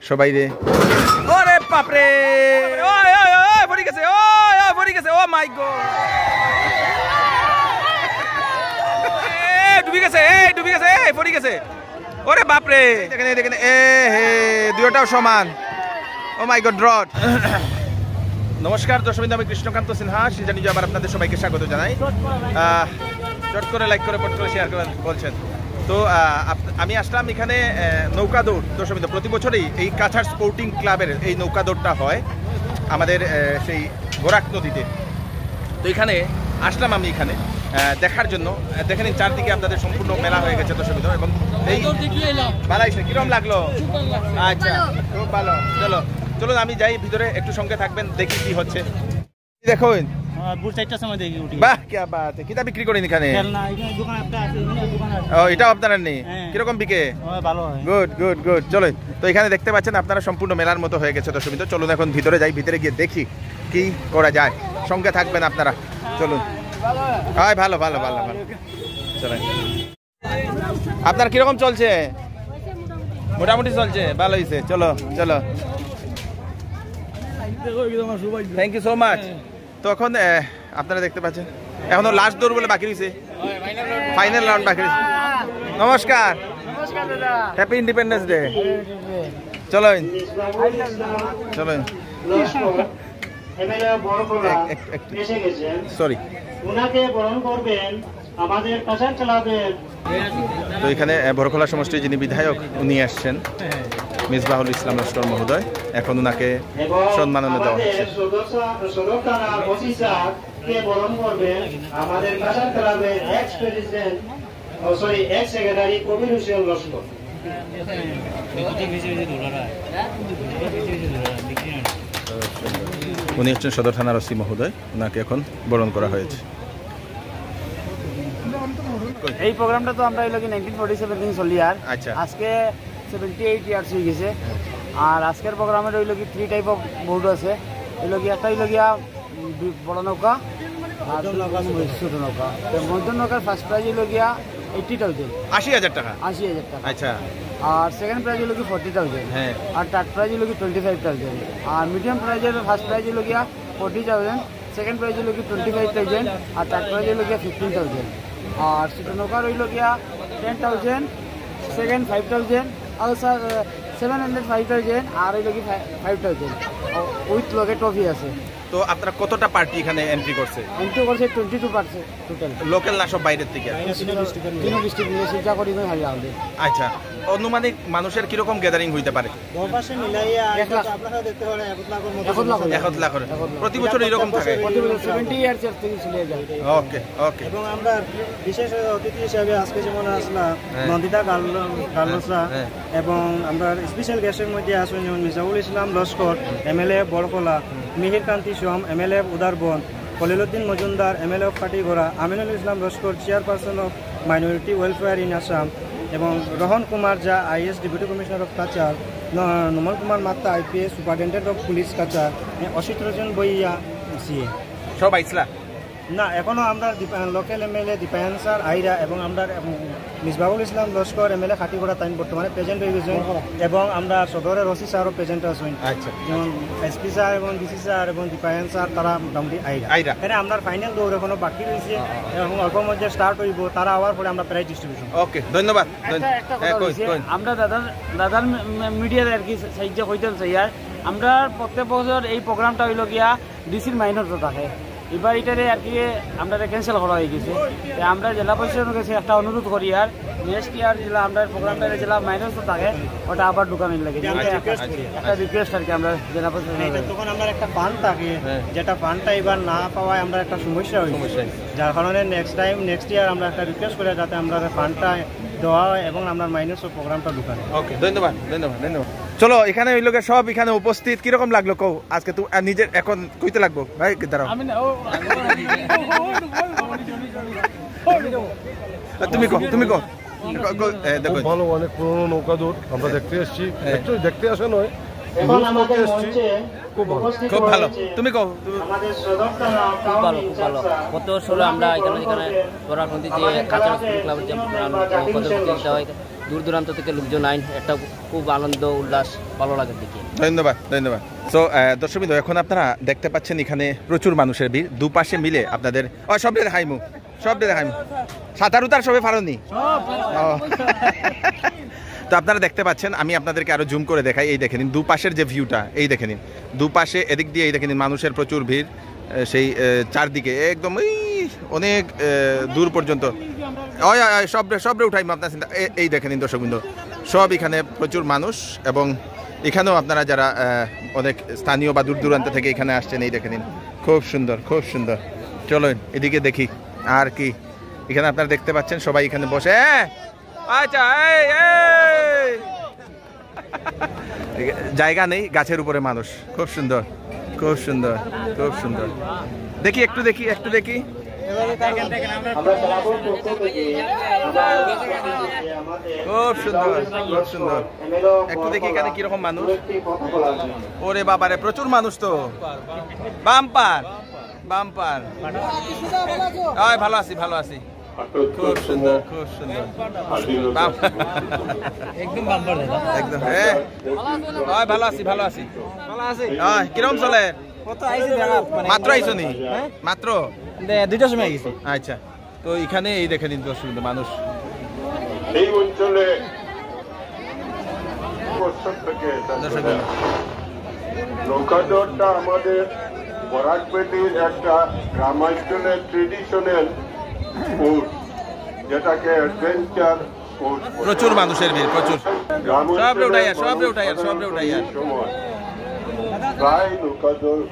সবাই রে ওরে বাপরে ওই ওই ওই পড়ে গেছে ওই ওই পড়ে গেছে ও মাই গড ডুবে গেছে ডুবে গেছে পড়ে গেছে ওরে বাপরে দেখেন দেখেন হে দুটোটাও সমান ও মাই গড ড্রট নমস্কার দর্শকবৃন্দ আমি কৃষ্ণকান্ত সিনহা সিজানি আবার আপনাদের সবাইকে স্বাগত জানাই চট করে লাইক করে পট করে শেয়ার করেন বলছেন তো আমি আসলাম এখানে নৌকা দৌড় দর্শকবৃন্দ প্রতি বছরই এই কাছাড় স্পোর্টিং ক্লাবের এই নৌকা দৌড়টা হয় আমাদের সেই গোরাক নদীতে তো এখানে আসলাম আমি এখানে দেখার জন্য দেখেন চারদিকে আপনাদের সম্পূর্ণ মেলা হয়ে গেছে দর্শকবৃন্দ এবং এই বালাইছে কিরম লাগলো আচ্ছা খুব ভালো চলো চলো আমি যাই ভিতরে একটু সঙ্গে থাকবেন দেখি কি হচ্ছে দেখুন বাহ কি বাত কিতা বিক্রি করেন এখানে ও এটা আপনারা নেই কিরকম বিকে গুড গুড গুড চলো তো এখানে দেখতে পাচ্ছেন আপনারা সম্পূর্ণ মেলার মতো হয়ে গেছে দর্শকবৃন্দ চলুন এখন ভিতরে যাই ভিতরে গিয়ে দেখি কি করা যায় সঙ্গে থাকবেন আপনারা চলুন হ্যাঁ ভালো ভালো ভালো ভালো চলেন আপনার কিরকম চলছে মোটামুটি চলছে ভালো হয়েছে চলো চলো থ্যাংক ইউ সো মাচ তো এখন আপনারা দেখতে পাচ্ছেন এখনো লাস্ট দৌড় বলে বাকি রয়েছে ফাইনাল রাউন্ড বাকি রয়েছে নমস্কার হ্যাপি ইন্ডিপেন্ডেন্স ডে চলো চলো সরি তো এখানে বড়খোলা সমষ্টির যিনি বিধায়ক উনি আসছেন মিসবাহুল ইসলাম লস্কর মহোদয় এখন ওনাকে সম্মাননা দেওয়া হচ্ছে উনি হচ্ছেন সদর থানার ওসি মহোদয় ওনাকে এখন বরণ করা হয়েছে এই প্রোগ্রামটা তো আমরা 1947 দিন চলি আর আজকে 78 ইয়ার্স হয়ে গেছে আর আজকের প্রোগ্রামের হইল কি 3 টাইপ অফ বোর্ড আছে হইল কি একটা হইল গিয়া বড় নৌকা আর ছোট নৌকা মধ্য নৌকার ফার্স্ট প্রাইজ হইল গিয়া 80,000 80,000 টাকা আচ্ছা আর সেকেন্ড প্রাইজ হইল কি 40,000 হ্যাঁ আর থার্ড প্রাইজ হইল কি 25,000 আর মিডিয়াম প্রাইজের ফার্স্ট প্রাইজ হইল গিয়া 40,000 সেকেন্ড প্রাইজ হইল কি 25,000 আর থার্ড প্রাইজ হইল গিয়া 15,000 আর ছোট নৌকার হইল গিয়া 10,000 সেকেন্ড 5,000 আর 705,000 আর হইল কি 5,000 উইথ লগে ট্রফি আছে তো আপনারা কতটা পার্টি এখানে এন্ট্রি করছে 22% টোটাল লোকাল না সব বাইরের থেকে তিন ডিস্ট্রিক্ট মিলে চিন্তা করি না হাই আমাদের আচ্ছা অনুমানিক মানুষের কিরকম গ্যাদারিং হইতে পারে দরপাশে মিলাইয়া আপনারা দেখতে পারেন 1 লাখ প্রতি বছর এরকম থাকে প্রতি বছর 70 ইয়ার্স থেকে চলে যায় ওকে ওকে এবং আমরা বিশেষ অতিথি হিসেবে আজকে যেমন আসলাম নন্দিতা গার্লসরা এবং আমরা স্পেশাল গেস্টের মধ্যে আছেন যেমন Misaul Islam Laskar MLA Borkhola Mihir Kanti Som MLA Udharbond Khaliluddin Majumdar MLA of Katigorah Aminul Islam Laskar chairperson of minority welfare in Assam এবং Rohan Kumar Jha IAS deputy commissioner of Cachar Numal Kumar Matta IPS superintendent of police Cachar Asit Ranjan Baiya CA সব আইসলা না এখনো আমরা লোকাল এমএলএ দীপায়ন স্যার আইরা এবং আমরা মিসবাহুল ইসলাম লস্কর এমএলএ খাটিগড়া তাই বর্তমানে প্রেজেন্ট হয়ে গেছেন এবং আমরা সদরের ওসি স্যারও প্রেজেন্ট আছেন যেমন এসপি স্যার এবং ডিসি স্যার এবং দীপায়ন স্যার তারা মোটামুটি আইরা এখানে আমরা ফাইনাল দৌড় এখনো বাকি রয়েছে এবং অল্প মধ্যে স্টার্ট হইব তারা আওয়ার পরে আমরা প্রাইজ ডিস্ট্রিবিউশন ওকে ধন্যবাদ আমরা দাদার মিডিয়ার আর কি সাহায্য হইতে চাই আর আমরা প্রত্যেক বছর এই প্রোগ্রামটা হইল গিয়া ডিসির মাইনরটা থাকে এবার এটারে আর কি আমরা ক্যান্সেল করা হয়ে গেছে আমরা জেলা পরিষদের কাছে একটা অনুরোধ করি আর নেক্সট ইয়ার জেলা আমরা প্রোগ্রামটা জেলা মাইনাস তো থাকে ওটা আবার ঢুকানোর লাগে একটা রিকোয়েস্ট আর কি আমরা জেলা পরিষদ তখন আমরা একটা ফান্ড থাকে যেটা ফান্ডটা এবার না পাওয়ায় আমরা একটা সমস্যা হয়েছে যার কারণে নেক্সট ইয়ার আমরা একটা রিকোয়েস্ট করে যাতে আমরা ফান্ডটা দেওয়া হয় এবং আমরা মাইনাস প্রোগ্রামটা ঢুকানো ওকে ধন্যবাদ ধন্যবাদ ধন্যবাদ চলো এখানে ওই লোকের সব এখানে উপস্থিত কিরকম লাগলো কও আজকে তুই নিজের এখন কইতে লাগবো ভাই দাঁড়াও তুমি কো দেখো ভালো অনেক পুরনো নৌকা দৌড় আমরা দেখতে এসেছি দেখতে আসা নয় খুব ভালো তুমি কো খুব ভালো গত বছর আমরা এখানে গোরাক নদীতে কাছাড় ক্লাবের যে প্রতিযোগিতা হয় দূর দূরান্ত থেকে লোকজন আইন, একটা খুব আনন্দ উল্লাস ভালো লাগে দেখি। ধন্যবাদ ধন্যবাদ। সো দর্শকবৃন্দ, এখন আপনারা দেখতে পাচ্ছেন এখানে প্রচুর মানুষের ভিড়, দুপাশে মিলে আপনাদের সব দেখাইমু সাঁতার উতার সবে পারোনি। তো আপনারা দেখতে পাচ্ছেন, আমি আপনাদেরকে আরো জুম করে দেখাই। এই দেখে নিন দুপাশের যে ভিউটা, এই দেখে নিন দুপাশে, এদিক দিয়ে এই দেখে নিন মানুষের প্রচুর ভিড়, সেই চারদিকে একদম অনেক দূর পর্যন্ত সবরে উঠাইম আপনার চিন্তা। এই দেখে নিন দর্শকবৃন্দ, সব এখানে প্রচুর মানুষ, এবং এখানেও আপনারা যারা অনেক স্থানীয় বা দূর দূরান্ত থেকে এখানে আসছেন, এই দেখে নিন খুব সুন্দর খুব সুন্দর। চলো এদিকে দেখি আর কি। এখানে আপনারা দেখতে পাচ্ছেন সবাই এখানে বসে, আচ্ছা জায়গা নেই, গাছের উপরে মানুষ, খুব সুন্দর খুব সুন্দর খুব সুন্দর। দেখি একটু দেখি খুব সুন্দর খুব সুন্দর। একটু দেখি এখানে কিরকম মানুষ। ওরে বাবারে প্রচুর মানুষ তো, বাম্পার বাম্পার। ভালো আছি খুব সুন্দর খুব সুন্দর একদম বাম্পার একদম। ভালো আছি। কিরকম চলে? মাত্র আইছো নি? মাত্র 2টার সময় গেছি। আচ্ছা, তো এখানে এই দেখে নিন দর্শক মানুষ এই অঞ্চলে নৌকাদৌড়টা আমাদের বরাকবেলির একটা গ্রামাঞ্চলের ট্রেডিশনাল স্পোর্ট, যেটাকে অ্যাডভেঞ্চার স্পোর্ট। প্রচুর মানুষের ভিড়, প্রচুর। সবরে উঠাইয়া প্রায় নৌকাদৌড়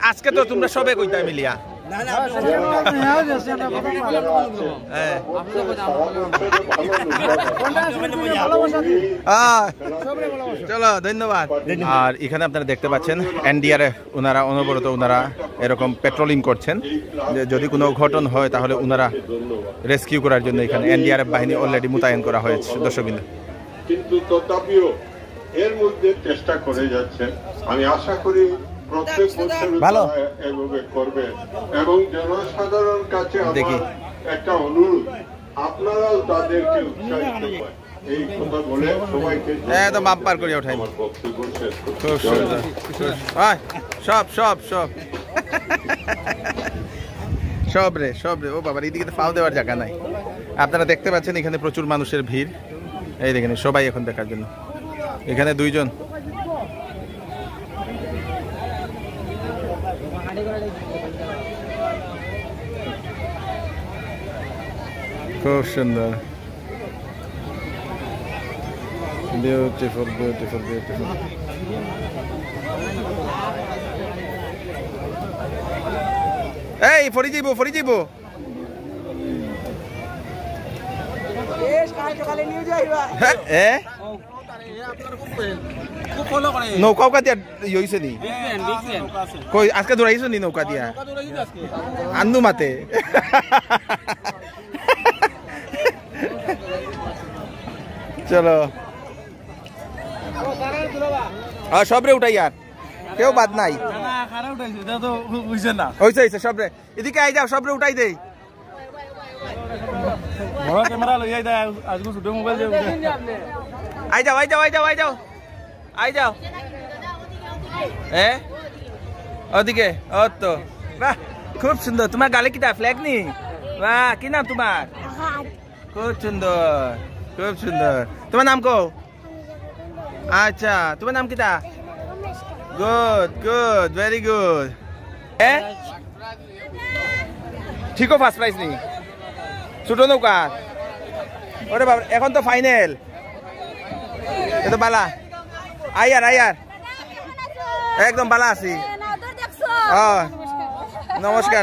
আজকে তো তোমরা সবে কইতা মিলিয়া। চলো ধন্যবাদ। আর এখানে আপনারা দেখতে পাচ্ছেন এনডিআরএফ ওনারা অনবরত এরকম পেট্রোলিং করছেন, যদি কোনো ঘটনা হয় তাহলে ওনারা রেস্কিউ করার জন্য এখানে এনডিআরএফ বাহিনী অলরেডি মোতায়েন করা হয়েছে দর্শকবৃন্দ। কিন্তু তথাপিও এর মধ্যে চেষ্টা করে যাচ্ছে। আমি আশা করি প্রত্যেক বছর এভাবে করবে, এবং জনসাধারণের কাছে আমার একটা অনুরোধ, আপনারাও তাদেরকে উৎসাহিত করেন। এই কথা বলে সবাইকে একদম বাম্পার করে ওঠাই। খুব সুন্দর সব রে ও বাবা, এইদিকে তো ফাও দেওয়ার জায়গা নাই। আপনারা দেখতে পাচ্ছেন এখানে প্রচুর মানুষের ভিড়, এই দেখেন সবাই এখন দেখার জন্য। এখানে দুইজন খুব সুন্দর, বিউটিফুল। এই ফরি যাইব নৌকা দিয়া ইয়েছে নি? কই আজকে দৌড়াইছো নি নৌকা দিয়া? আন্দু মাতে চলো সবরে উঠাই, আর কেউ বাদ নাই। হয়েছে সবরে, এদিকে আই যাও, সবরে উঠাই দেই। আই যাও ওদিকে। ও তো বাহ, খুব সুন্দর। তোমার গালে কিটা ফ্ল্যাগ নি? বাহ, কি নাম তোমার? খুব সুন্দর। তোমার নাম কো? আচ্ছা, তোমার নাম কিটা? Good, very good. ঠিকও ফার্স্ট প্রাইজ নি? ছোট নৌকা? ওরে বাবা, এখন তো ফাইনাল। এতো বালা আয়ার একদম বালা আছি। নমস্কার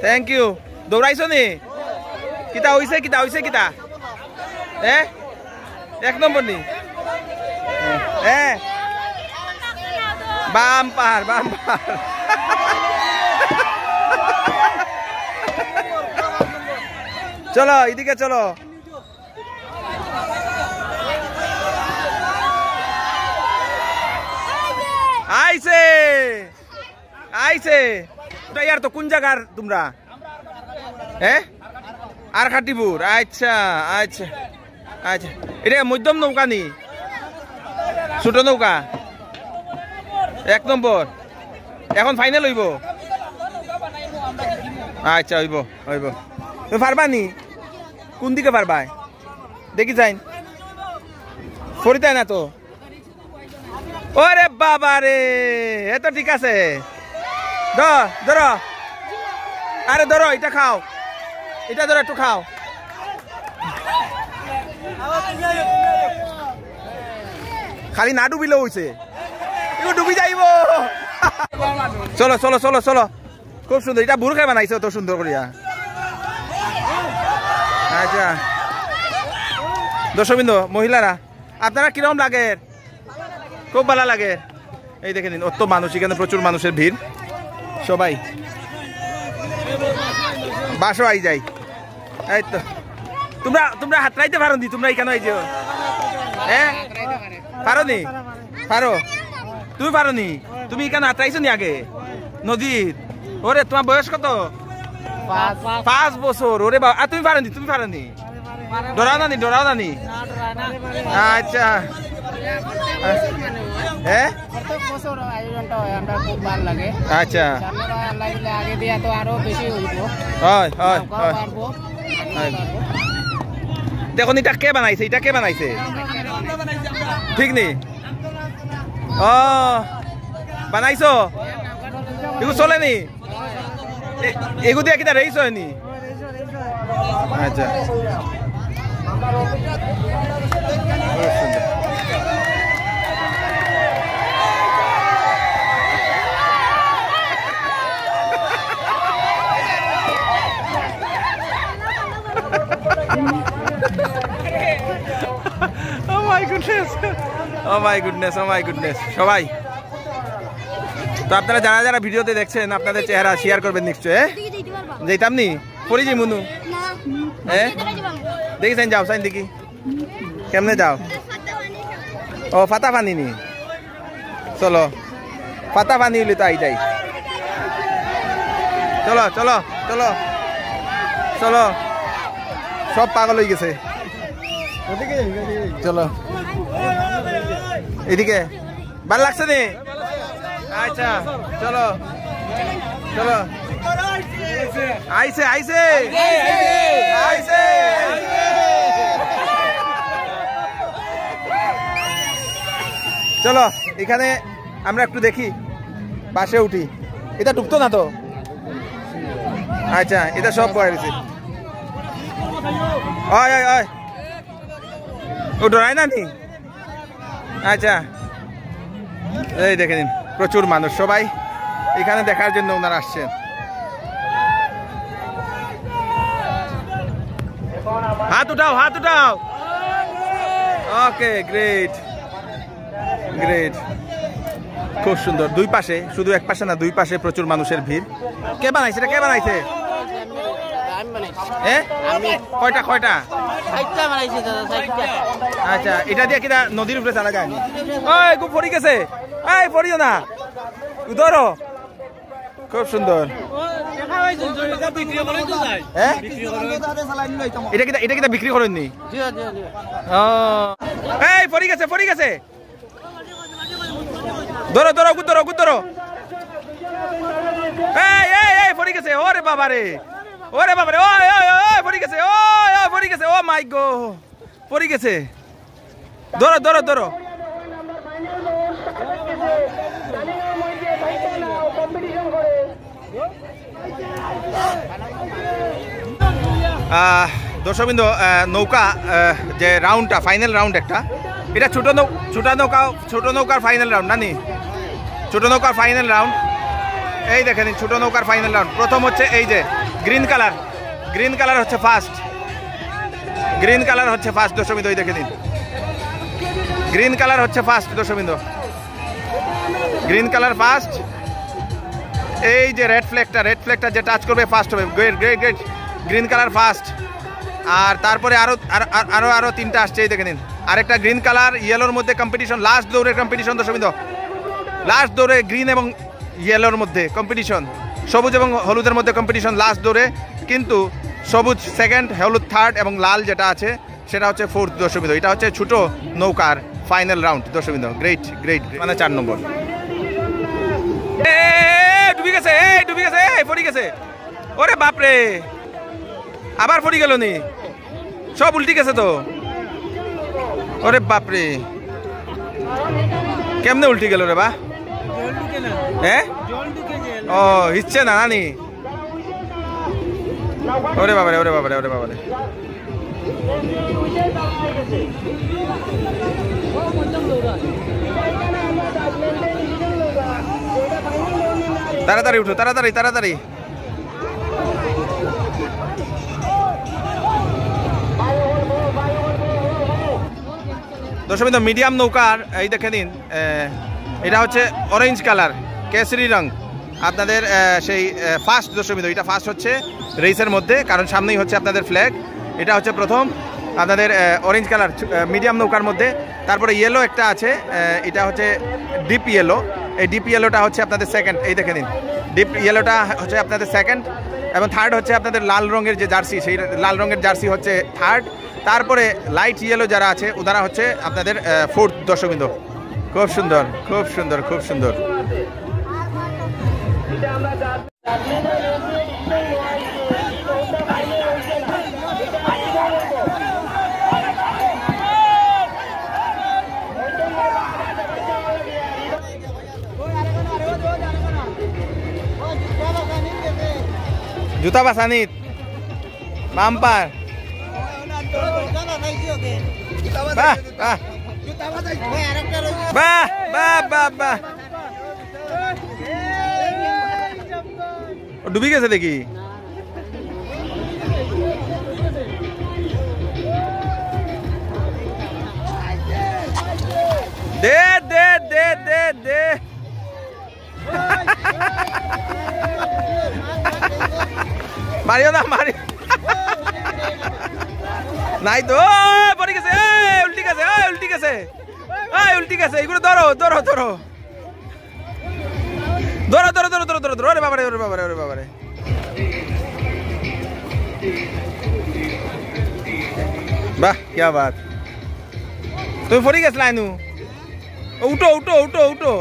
থ্যাংক ইউ। দৌড়াইছো নি? কিতা হইছে কিতা? এক নম্বর নি? বাম্পার চলো এদিকে চলো। আইছে ইয়ার তো কোন জায়গার তোমরা? হ্যাঁ আর খাটিপুর আচ্ছা আচ্ছা আচ্ছা এটা মধ্যম নৌকা নি ছোট নৌকা 1 নম্বর এখন ফাইনাল হইব আচ্ছা হইব হইব তুমি পারবা নি কোন দিকে পারবা দেখি যাই ফরিতাই না তো ওরে বাবা রে এ তো ঠিক আছে ধরো আরে ধরো এটা খাও এটা ধরো একটু খাও খালি না ডুবিলেও হইছে এগুলো ডুবি যাইব চলো চলো চলো চলো খুব সুন্দর এটা বুরখায় বানাইছে তো সুন্দর করিয়া আচ্ছা দর্শকবৃন্দ মহিলারা আপনারা কিরকম লাগে খুব ভালো লাগে এই দেখে নিন অত মানুষ এখানে প্রচুর মানুষের ভিড় সবাই বাসও আই যাই এই তো তোমরা হাতরাইতে পারো নি তোমরা এখানে আইছো হ্যাঁ পারো নি পারো তুমি পারো নি তুমি এখানে হাতরাইছো নি আগে নদীর ওরে তোমার বয়স কত 5 বছর ওরে বাবা তুমি পারো নি ডরাও না নি আচ্ছা হ্যাঁ আচ্ছা দেখুন এটা কে বানাইছে ঠিক নি ও বানাইছো এগু চলে নি এগু দিয়ে কিনা রেইছ নি আচ্ছা Oh my goodness সবাই তো আপনারা যারা ভিডিওতে দেখছেন আপনাদের চেহারা শেয়ার করবেন নিশ্চয় যেতাম নি পড়ি যাই মনু হ্যাঁ দেখি সাইন যাও সাইন দেখি কেমনে যাও ও ফাতা পানি নি চলো ফাতা পানি হইলে তো আই যাই চলো চলো চলো চলো সব পাগল হয়ে গেছে চলো এদিকে ভালো লাগছে নি আচ্ছা চলো চলো আইছে চলো এখানে আমরা একটু দেখি পাশে উঠি এটা ডুবতো না তো আচ্ছা এটা সব বয়েছে ও ডরায় না নি আচ্ছা এই দেখে নিন প্রচুর মানুষ সবাই এখানে দেখার জন্য ওনারা আসছেন হাত উঠাও ওকে গ্রেট খুব সুন্দর দুই পাশে শুধু এক পাশে না দুই পাশে প্রচুর মানুষের ভিড় কে বানাইছে কয়টা আচ্ছা এটা দিয়ে কিনা নদীর উপরে চালা যায়নি ওই খুব পড়ি গেছে এই পড়িও না ধরো খুব সুন্দর এটা কিনা বিক্রি করেননি এই পড়ি গেছে ধরো এই পড়ি গেছে ওরে বাবারে ওরে পড়ি গেছে ও মাই গো পড়ি গেছে ধরো দর্শকবৃন্দ নৌকা যে রাউন্ডটা ফাইনাল রাউন্ড একটা এটা ছোট নৌকার ফাইনাল রাউন্ড না নি ছোট নৌকার ফাইনাল রাউন্ড এই দেখেন ছোট নৌকার ফাইনাল রাউন্ড প্রথম হচ্ছে এই যে গ্রিন কালার হচ্ছে ফার্স্ট দর্শকবৃন্দ এই দেখে নিন গ্রিন কালার হচ্ছে ফার্স্ট দর্শকবৃন্দ গ্রিন কালার ফার্স্ট এই যে রেড ফ্ল্যাগটা যে টাচ করবে ফার্স্ট হবে গ্রেট গ্রিন কালার ফার্স্ট আর তারপরে আরো তিনটা আসছে এই দেখে নিন আরেকটা গ্রিন কালার ইয়েলোর মধ্যে কম্পিটিশন লাস্ট দৌড়ের কম্পিটিশন দর্শকবৃন্দ লাস্ট দৌড়ে গ্রিন এবং ইয়েলোর মধ্যে কম্পিটিশন সবুজ এবং হলুদের মধ্যে কম্পিটিশন লাস্ট দৌড়ে কিন্তু সবুজ সেকেন্ড, হলুদ থার্ড এবং লাল যেটা আছে সেটা হচ্ছে ফোর্থ দর্শকবৃন্দ। এটা হচ্ছে ছোট নৌকার ফাইনাল রাউন্ড দর্শকবৃন্দ। গ্রেট গ্রেট, মানে 4 নম্বর। ডুবি গেছে, ডুবি গেছে, পড়ে গেছে। ওরে বাপরে, আবার পড়ে গেল নি, সব উল্টি গেছে তো। ওরে বাপরে, কেমনে উল্টি গেল রে বা? হ্যাঁ, ও ইচ্ছে না নানি। ওরে বাবারে, ওরে বাবারে, ওরে বাবারে। তাড়াতাড়ি উঠো, তাড়াতাড়ি তাড়াতাড়ি। দর্শকবৃন্দ, মিডিয়াম নৌকার এই দেখে নিন, এটা হচ্ছে অরেঞ্জ কালার, কেশরি রং। আপনাদের সেই ফার্স্ট দর্শকবৃন্দ, এটা ফার্স্ট হচ্ছে রেসের মধ্যে, কারণ সামনেই হচ্ছে আপনাদের ফ্ল্যাগ। এটা হচ্ছে প্রথম আপনাদের অরেঞ্জ কালার মিডিয়াম নৌকার মধ্যে। তারপরে ইয়েলো একটা আছে, এটা হচ্ছে ডিপ ইয়েলো। এই ডিপ ইয়েলোটা হচ্ছে আপনাদের সেকেন্ড। এই দেখে নিন, ডিপ ইয়েলোটা হচ্ছে আপনাদের সেকেন্ড, এবং থার্ড হচ্ছে আপনাদের লাল রঙের যে জার্সি, সেই লাল রঙের জার্সি হচ্ছে থার্ড। তারপরে লাইট ইয়েলো যারা আছে ওনারা হচ্ছে আপনাদের ফোর্থ দর্শকবৃন্দ। খুব সুন্দর, খুব সুন্দর, খুব সুন্দর। জুতা বাসানিত বাম্পার, বাহ বাহ বাহ বাহ বাহ বাহ। ডুবি গেছে দেখি। দে দে দে দে দে। মারিও না, মারি নাই তো, পড়ে গেছে, উল্টি গেছে, উল্টি গেছে, উল্টি গেছে। এগুলো ধরো ধরো ধরো ধরো ধরো ধরো ধরো ধরো ধরো। ওরে বাবারে, ওরে বাবারে, ওরে বাবারে। বাহ, क्या बात। তুমি পড়ে গেছ লাইনু। উঠো উঠো উঠো উঠো।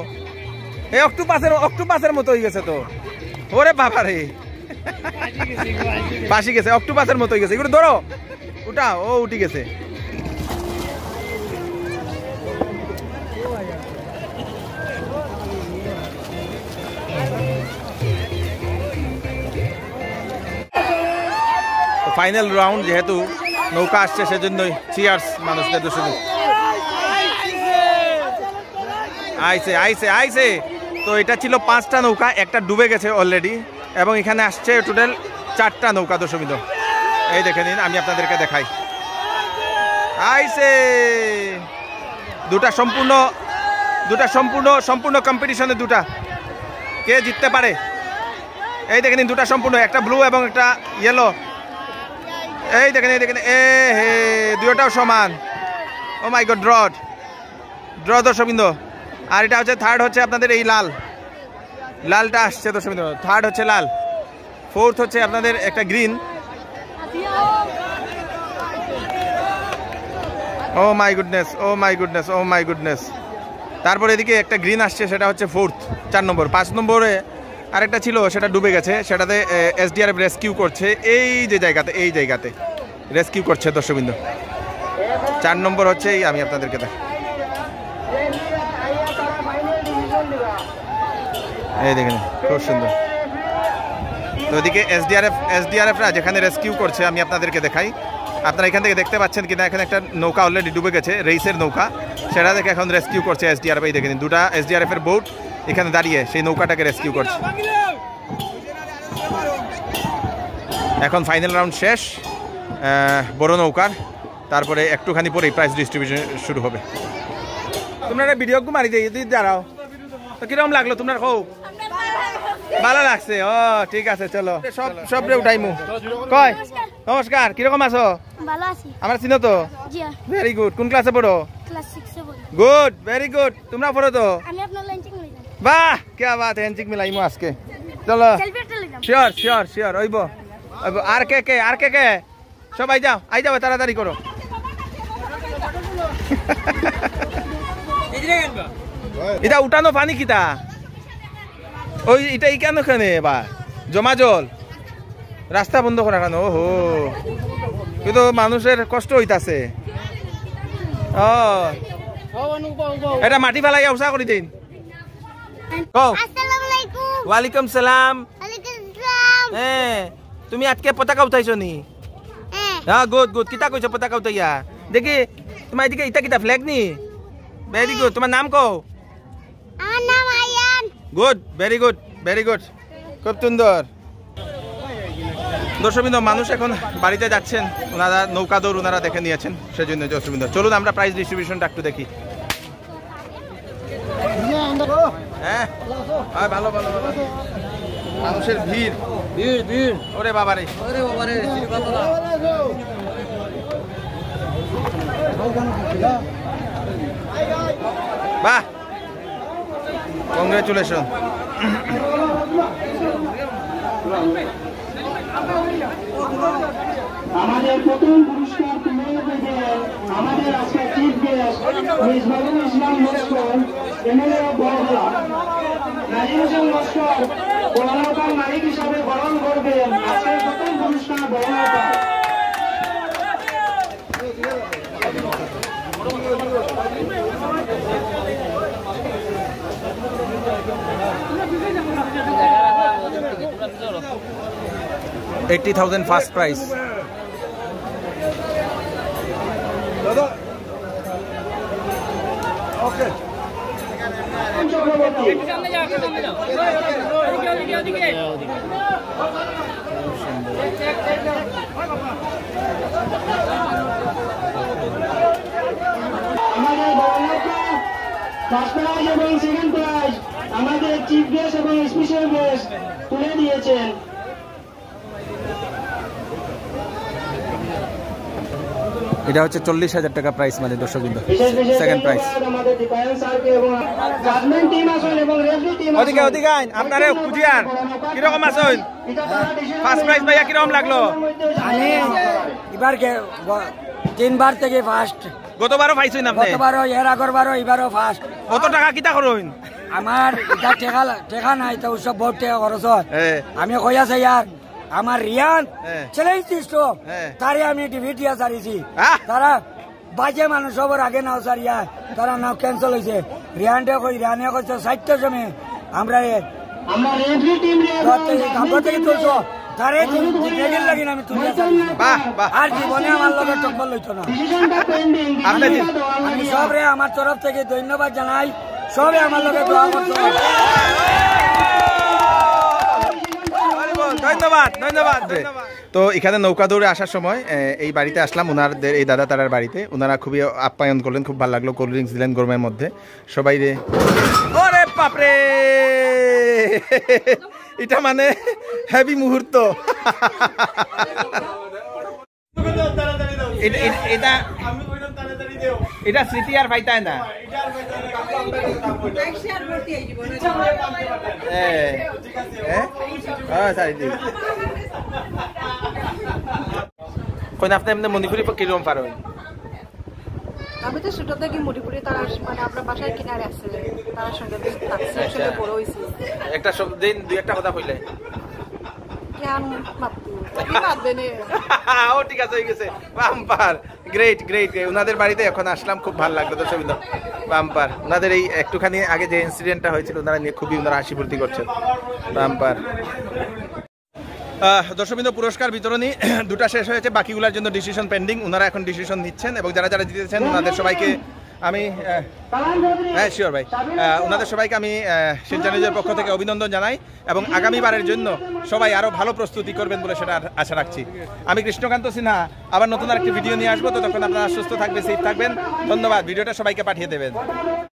এই অক্টোপাসের মতো হয়ে গেছে তো। ওরে বাবারে, বাসি গেছে, অক্টোপাসের মতো হয়ে গেছে। এগুলো ধরো, উঠা। ও উঠি গেছে। ফাইনাল রাউন্ড, যেহেতু নৌকা আসছে সেজন্যই চিয়ার্স মানুষদের। দর্শক আইছে আইছে আইছে। তো এটা ছিল 5টা নৌকা, একটা ডুবে গেছে অলরেডি, এবং এখানে আসছে টোটাল 4টা নৌকা দর্শকবৃন্দ। এই দেখে নিন, আমি আপনাদেরকে দেখাই। আইছে দুটা সম্পূর্ণ কম্পিটিশনে দুটা। কে জিততে পারে? এই দেখে নিন, দুটা সম্পূর্ণ, একটা ব্লু এবং একটা ইয়েলো। এই দেখেন, এই দেখেন, এ হে, দুটাও সমান। ও মাই গড, ড্র দর্শকবৃন্দ। আর এটা হচ্ছে থার্ড, হচ্ছে আপনাদের এই লালটা আসছে দর্শকবৃন্দ। থার্ড হচ্ছে লাল, ফোর্থ হচ্ছে আপনাদের একটা green. Oh my goodness, oh my goodness, oh my goodness. তারপর এদিকে একটা গ্রিন আসছে, সেটা হচ্ছে ফোর্থ, 4 নম্বর। 5 নম্বরে আরেকটা ছিল, সেটা ডুবে গেছে, সেটাতে এসডিআরএফ রেস্কিউ করছে। এই যে এই জায়গাতে রেস্কিউ করছে দর্শকবৃন্দ। 4 নম্বর হচ্ছে এই, আমি আপনাদেরকে দেখ, এই দেখেন, খুব সুন্দর। তো ওইদিকে এসডিআরএফরা যেখানে রেস্কিউ করছে, আমি আপনাদেরকে দেখাই। আপনারা এখান থেকে দেখতে পাচ্ছেন কিনা, এখানে একটা নৌকা অলরেডি ডুবে গেছে, রেসের নৌকা, সেটা থেকে এখন রেস্কিউ করছে এসডিআরএফ। এই দেখেন, দুটা এসডিআরএফের বোট এখানে দাঁড়িয়ে সেই নৌকাটাকে রেস্কিউ করছে। এখন ফাইনাল রাউন্ড শেষ বড় নৌকার, তারপরে একটুখানি পরেই প্রাইজ ডিস্ট্রিবিউশন শুরু হবে। তোমরা ভিডিও মারি দিয়ে দাঁড়াও। তো কিরকম লাগলো তোমার? খুব ভালো লাগছে। ও ঠিক আছে, চলো সব উঠাইমু। কয় নমস্কার, কিরকম আছো? ভালো আছি। আমরা চিনো তো? Very good. কোন ক্লাসে পড়ো? ক্লাস 6 এ পড়ি। Good, very good. তোমরা পড়ো তো? আমি আপনার লাইন চেক মিলাইলাম। বাহ, কি বাত, হ্যান্ডশেক মিলাইমু আজকে। চলো, সেলফি একটা লইলাম। শিওর ওইব। আর কে কে আর কে কে সব আই যাও তাড়াতাড়ি করো। এটা উঠানো পানি কিতা ওই এটা কেন খানে বা জমা জল রাস্তা বন্ধ করা কেন? ওহো কিন্তু মানুষের কষ্ট হইতাছে। ও এটা মাটি ফেলাই উষা করে দিন। ওয়ালাইকুম সালাম। হ্যাঁ তুমি আজকে পতাকা উঠাইছো নি? হ্যাঁ গুড গুড। কিতা কইছো পতাকা উঠাইয়া? দেখি তোমার এদিকে ইটা কিতা ফ্ল্যাগ নি? Very good. তোমার নাম কও? আমার নাম Ayaan. Good very good very good খুব সুন্দর। দর্শকবৃন্দ মানুষ এখন বাড়িতে যাচ্ছেন, ওনারা নৌকা দৌড় ওনারা দেখে নিয়েছেন, সেজন্য দর্শকবৃন্দ চলুন আমরা প্রাইজ ডিস্ট্রিবিউশনটা একটু দেখি। হ্যাঁ ভালো ভালো ভালো মানুষের ভিড় ভিড় ভিড়। ওরে বাবারে ওরে বাবারে বাহ কংগ্রেচুলেশন। আমাদের প্রথম পুরস্কার তুলে দেবেন আমাদের আজকের chief guest Misbahul Islam Laskar, MLA of Borkhola. Nazir Hossain Laskar বড়নৌকার মালিক হিসাবে বরণ করবেন আজকের প্রথম পুরস্কার বড়নৌকা। $80,000 ফার্স্ট প্রাইজ। ওকে আমাদের বড়নৌকা ফার্স্ট প্রাইজ এবং সেকেন্ড প্রাইজ আমাদের চিফ গেস্ট এবং স্পেশাল গেস্ট তুলে দিয়েছেন। এটা হচ্ছে 40,000 টাকা প্রাইস মানে দর্শকবৃন্দ সেকেন্ড প্রাইস। ওদিকে ওদিকে আপনারে কুজিয়ার কিরকম আছেন? ফার্স্ট প্রাইজ ভাইয়া কিরকম লাগলো? আমি এবার 3বার থেকে ফার্স্ট। গতবারও পাইছেন আপনি? গতবারও এর আগরবারও এবারও ফার্স্ট। কত টাকা কিতা করুন? আমার এটা টেকা নাই তো সব বহুত টাকা খরচ হয়। আমি কই আছে ইয়ার আমার রিয়ান চ্যালেঞ্জ দিছিল তারে আমি টিভি দিয়া সারিছি, তারা বাজে মানুষ সবার আগে নাও সারিয়া তারা নাও ক্যান্সেল হয়েছে। রিয়ানটা কই রিয়ানে কইছে 60টার সময় আমরা থেকে তুলছো তারে দেখে লাগি আমি তুলে আর জীবনে আমার লগে টক্কর লইতো না। আমি সবরে আমার তরফ থেকে ধন্যবাদ জানাই, সবে আমার লগে দোয়া করছো। ধন্যবাদ ধন্যবাদ। তো এখানে নৌকা দৌড়ে আসার সময় এই বাড়িতে আসলাম, ওনাদের এই দাদা তারার বাড়িতে। ওনারা খুবই আপ্যায়ন করলেন, খুব ভালো লাগলো, কোল্ড ড্রিঙ্কস দিলেন গরমের মধ্যে সবাই রে। ওরে বাপরে এটা মানে হ্যাপি মুহূর্ত। এটা এটা স্মৃতি আর পাইতায় না। আপনি এমনি মণিপুরি কিরকম পারেন? আমি তো ছোট থেকে মণিপুরি তারা মানে আমরা বাসায় কিনারে আছে তার সঙ্গে থাকছি বড় হইছি। একটা দিন দুই একটা কথা কইলে ও ঠিক আছে হয়ে গেছে। Bumper great great. ওনাদের বাড়িতে এখন আসলাম, খুব ভালো লাগলো দর্শকবৃন্দ। বাম্পার ওনাদের এই একটুখানি আগে যে ইনসিডেন্টটা হয়েছিল ওনারা নিয়ে খুবই ওনারা হাসি ফুর্তি করছেন। বাম্পার। দর্শকবৃন্দ পুরস্কার বিতরণী দুটা শেষ হয়েছে, বাকিগুলোর জন্য ডিসিশন পেন্ডিং। ওনারা এখন ডিসিশন নিচ্ছেন এবং যারা যারা দিতেছেন ওনাদের সবাইকে আমি হ্যাঁ শিওর ভাই, ওনাদের সবাইকে আমি শিলচর নিউজের পক্ষ থেকে অভিনন্দন জানাই এবং আগামীবারের জন্য সবাই আরও ভালো প্রস্তুতি করবেন বলে সেটা আশা রাখছি। আমি কৃষ্ণকান্ত সিনহা আবার নতুন আরেকটি ভিডিও নিয়ে আসবো, তো তখন আপনারা সুস্থ থাকবেন, সেফ থাকবেন। ধন্যবাদ। ভিডিওটা সবাইকে পাঠিয়ে দেবেন।